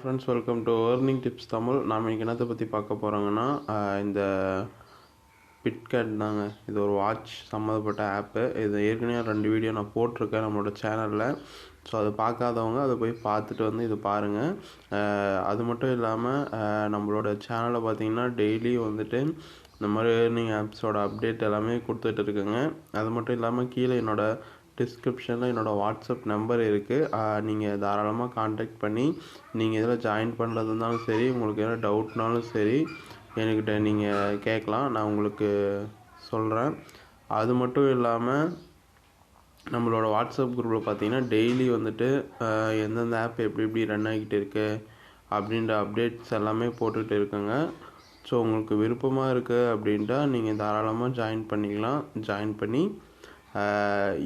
Friends, welcome to earning tips Tamil. நாம் இன்றைக்கி என்னத்தை பற்றி பார்க்க போகிறோங்கன்னா, இந்த பிட்கேட் தாங்க. இது ஒரு வாட்ச் சம்மந்தப்பட்ட ஆப்பு. இது ஏற்கனவே 2 வீடியோ நான் போட்டிருக்கேன் நம்மளோட சேனலில். ஸோ அதை பார்க்காதவங்க அதை போய் பார்த்துட்டு வந்து இது பாருங்கள். அது மட்டும் இல்லாமல் நம்மளோட சேனலில் பார்த்திங்கன்னா டெய்லி வந்துட்டு இந்த மாதிரி ஏர்னிங் ஆப்ஸோட அப்டேட் எல்லாமே கொடுத்துட்டு இருக்குங்க. அது மட்டும் இல்லாமல் கீழே என்னோடய டிஸ்கிரிப்ஷனில் என்னோடய வாட்ஸ்அப் நம்பர் இருக்குது. நீங்கள் தாராளமாக கான்டாக்ட் பண்ணி நீங்கள் இதில் ஜாயின் பண்ணுறது இருந்தாலும் சரி, உங்களுக்கு எதாவது டவுட்னாலும் சரி என்கிட்ட நீங்கள் கேட்கலாம். நான் உங்களுக்கு சொல்கிறேன். அது மட்டும் இல்லாமல் நம்மளோட வாட்ஸ்அப் குரூப்பில் பார்த்தீங்கன்னா டெய்லி வந்துட்டு எந்தெந்த ஆப் எப்படி ரன் ஆகிக்கிட்டு இருக்குது அப்படின்ற அப்டேட்ஸ் எல்லாமே போட்டுகிட்டு இருக்குங்க. ஸோ உங்களுக்கு விருப்பமாக இருக்குது அப்படின்ட்டா நீங்கள் தாராளமாக ஜாயின் பண்ணிக்கலாம். ஜாயின் பண்ணி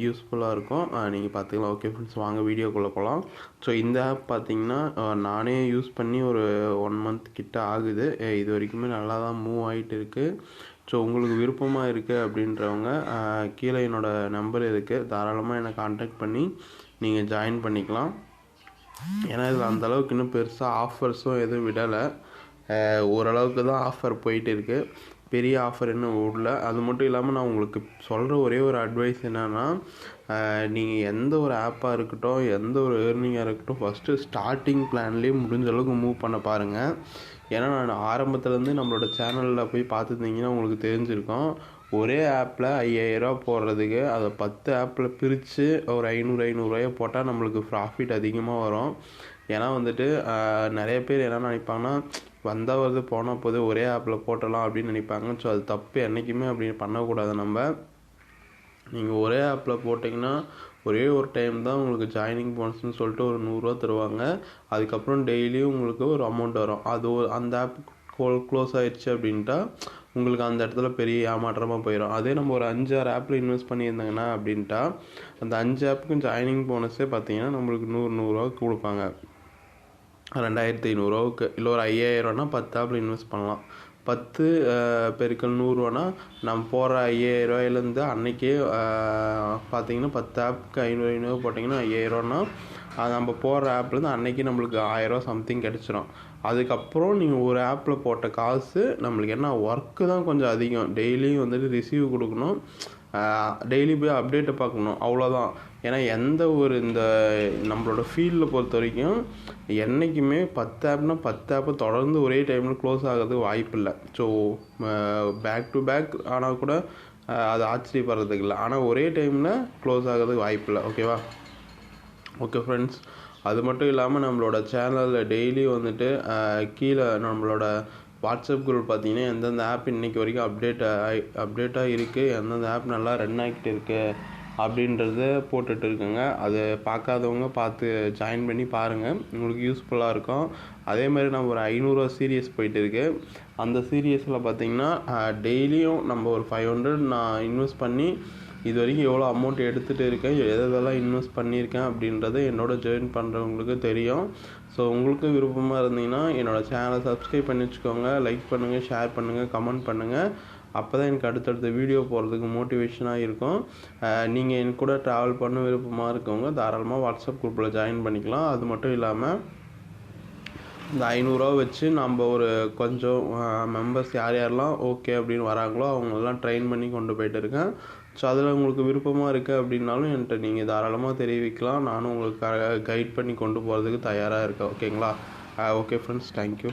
யூஸ்ஃபுல்லாக இருக்கும். நீங்கள் பார்த்துக்கலாம். ஓகே ஃப்ரெண்ட்ஸ், வாங்க வீடியோக்குள்ளே போகலாம். ஸோ இந்த ஆப் பார்த்திங்கன்னா நானே யூஸ் பண்ணி ஒரு 1 மந்த் கிட்ட ஆகுது. இது வரைக்குமே நல்லா தான் மூவ் ஆகிட்டு இருக்குது. ஸோ உங்களுக்கு விருப்பமாக இருக்குது அப்படின்றவங்க கீழே என்னோடய நம்பர் இருக்குது. தாராளமாக என்னை கான்டாக்ட் பண்ணி நீங்கள் ஜாயின் பண்ணிக்கலாம். ஏன்னா இதில் அந்தளவுக்கு இன்னும் பெருசாக ஆஃபர்ஸும் எதுவும் விடலை. ஓரளவுக்கு தான் ஆஃபர் போயிட்டு இருக்குது. பெரிய ஆஃபர் இன்னும் விடல. அது மட்டும் இல்லாமல் நான் உங்களுக்கு சொல்கிற ஒரே ஒரு அட்வைஸ் என்னென்னா, நீங்கள் எந்த ஒரு ஆப்பாக இருக்கட்டும், எந்த ஒரு ஏர்னிங்காக இருக்கட்டும், ஃபஸ்ட்டு ஸ்டார்டிங் பிளான்லேயே முடிஞ்ச அளவுக்கு மூவ் பண்ண பாருங்கள். ஏன்னா நான் ஆரம்பத்துலேருந்து நம்மளோட சேனலில் போய் பார்த்துருந்தீங்கன்னா உங்களுக்கு தெரிஞ்சிருக்கும். ஒரே ஆப்பில் 5000 போடுறதுக்கு அதை 10 ஆப்பில் பிரித்து ஒரு 500 போட்டால் நம்மளுக்கு ப்ராஃபிட் அதிகமாக வரும். ஏன்னா வந்துட்டு நிறைய பேர் என்ன நினைப்பாங்கன்னா, வந்தால் வருது போனால் போது ஒரே ஆப்பில் போட்டலாம் அப்படின்னு நினைப்பாங்க. ஸோ அது தப்பு. என்றைக்குமே அப்படி பண்ணக்கூடாது. நீங்கள் ஒரே ஆப்பில் போட்டிங்கன்னா ஒரே ஒரு டைம் தான் உங்களுக்கு ஜாயினிங் போனஸ்ன்னு சொல்லிட்டு ஒரு 100 ரூபா தருவாங்க. அதுக்கப்புறம் டெய்லியும் உங்களுக்கு ஒரு அமௌண்ட் வரும். அது அந்த ஆப் க்ளோஸ் ஆகிடுச்சு அப்படின்ட்டா உங்களுக்கு அந்த இடத்துல பெரிய ஏமாற்றமாக போயிடும். அதே நம்ம ஒரு 5-6 ஆப்பில் இன்வெஸ்ட் பண்ணியிருந்தாங்கன்னா அப்படின்ட்டா அந்த 5 ஆப்புக்கும் ஜாயினிங் போனஸே பார்த்தீங்கன்னா நம்மளுக்கு 100 ரூபா கொடுப்பாங்க. 2500 இல்லை ஒரு 5000 10 ஆப்பில் இன்வெஸ்ட் பண்ணலாம். 10 பெருக்கல் 100 நம்ம போடுற 5000 அன்றைக்கே பார்த்தீங்கன்னா 10 ஆப்புக்கு 500 போட்டிங்கன்னா 5000 அது நம்ம போடுற ஆப்லேருந்து அன்றைக்கி நம்மளுக்கு 1000 சம்திங் கிடச்சிரும். அதுக்கப்புறம் நீங்கள் ஒரு ஆப்பில் போட்ட காசு நம்மளுக்கு என்ன ஒர்க்கு தான் கொஞ்சம் அதிகம். டெய்லியும் வந்துட்டு ரிசீவ் கொடுக்கணும், டெய்லி போய் அப்டேட்டை பார்க்கணும், அவ்வளோதான். ஏன்னா எந்த ஒரு இந்த நம்மளோட ஃபீல்டில் பொறுத்த வரைக்கும் என்றைக்குமே 10 ஆப்னா 10 ஆப்பை தொடர்ந்து ஒரே டைமில் க்ளோஸ் ஆகிறதுக்கு வாய்ப்பு இல்லை. ஸோ பேக் டு பேக் ஆனால் கூட அது ஆச்சரியப்படுறதுக்கு இல்லை. ஆனால் ஒரே டைமில் க்ளோஸ் ஆகிறதுக்கு வாய்ப்பு இல்லை. ஓகேவா? ஓகே ஃப்ரெண்ட்ஸ், அது மட்டும் இல்லாமல் நம்மளோட சேனலில் டெய்லி வந்துட்டு கீழே நம்மளோட வாட்ஸ்அப் குரூப் பார்த்தீங்கன்னா எந்தெந்த ஆப் இன்றைக்கி வரைக்கும் அப்டேட்டாக இருக்குது, எந்தெந்த ஆப் நல்லா ரன் ஆகிட்டு இருக்குது அப்படின்றத போட்டுட்டு இருக்குங்க. அதை பார்க்காதவங்க பார்த்து ஜாயின் பண்ணி பாருங்கள், உங்களுக்கு யூஸ்ஃபுல்லாக இருக்கும். அதே மாதிரி நம்ம ஒரு 500 சீரியஸ் போயிட்டு இருக்குது. அந்த சீரியஸில் பார்த்திங்கன்னா டெய்லியும் நம்ம ஒரு 500 நான் இன்வெஸ்ட் பண்ணி இது வரைக்கும் எவ்வளோ அமௌண்ட் எடுத்துகிட்டு இருக்கேன், எதெல்லாம் இன்வெஸ்ட் பண்ணியிருக்கேன் அப்படின்றத என்னோட ஜாயின் பண்ணுறவங்களுக்கு தெரியும். ஸோ உங்களுக்கு விருப்பமாக இருந்தீங்கன்னா என்னோடய சேனலை சப்ஸ்கிரைப் பண்ணி வச்சுக்கோங்க. லைக் பண்ணுங்கள், ஷேர் பண்ணுங்கள், கமெண்ட் பண்ணுங்கள். அப்போ தான் எனக்கு அடுத்தடுத்த வீடியோ போகிறதுக்கு மோட்டிவேஷனாக இருக்கும். நீங்கள் என் கூட ட்ராவல் பண்ண விருப்பமாக இருக்கவங்க தாராளமாக வாட்ஸ்அப் குரூப்பில் ஜாயின் பண்ணிக்கலாம். அது மட்டும் இல்லாமல் இந்த 500 வச்சு நம்ம ஒரு கொஞ்சம் மெம்பர்ஸ் யாரெல்லாம் ஓகே அப்படின்னு வராங்களோ அவங்களெல்லாம் ட்ரெயின் பண்ணி கொண்டு போயிட்டு இருக்கேன். ஸோ அதில் உங்களுக்கு விருப்பமாக இருக்குது அப்படின்னாலும் என்கிட்ட நீங்கள் தாராளமாக தெரிவிக்கலாம். நானும் உங்களுக்கு கைட் பண்ணி கொண்டு போகிறதுக்கு தயாராக இருக்கேன். ஓகேங்களா? Okay friends, thank you.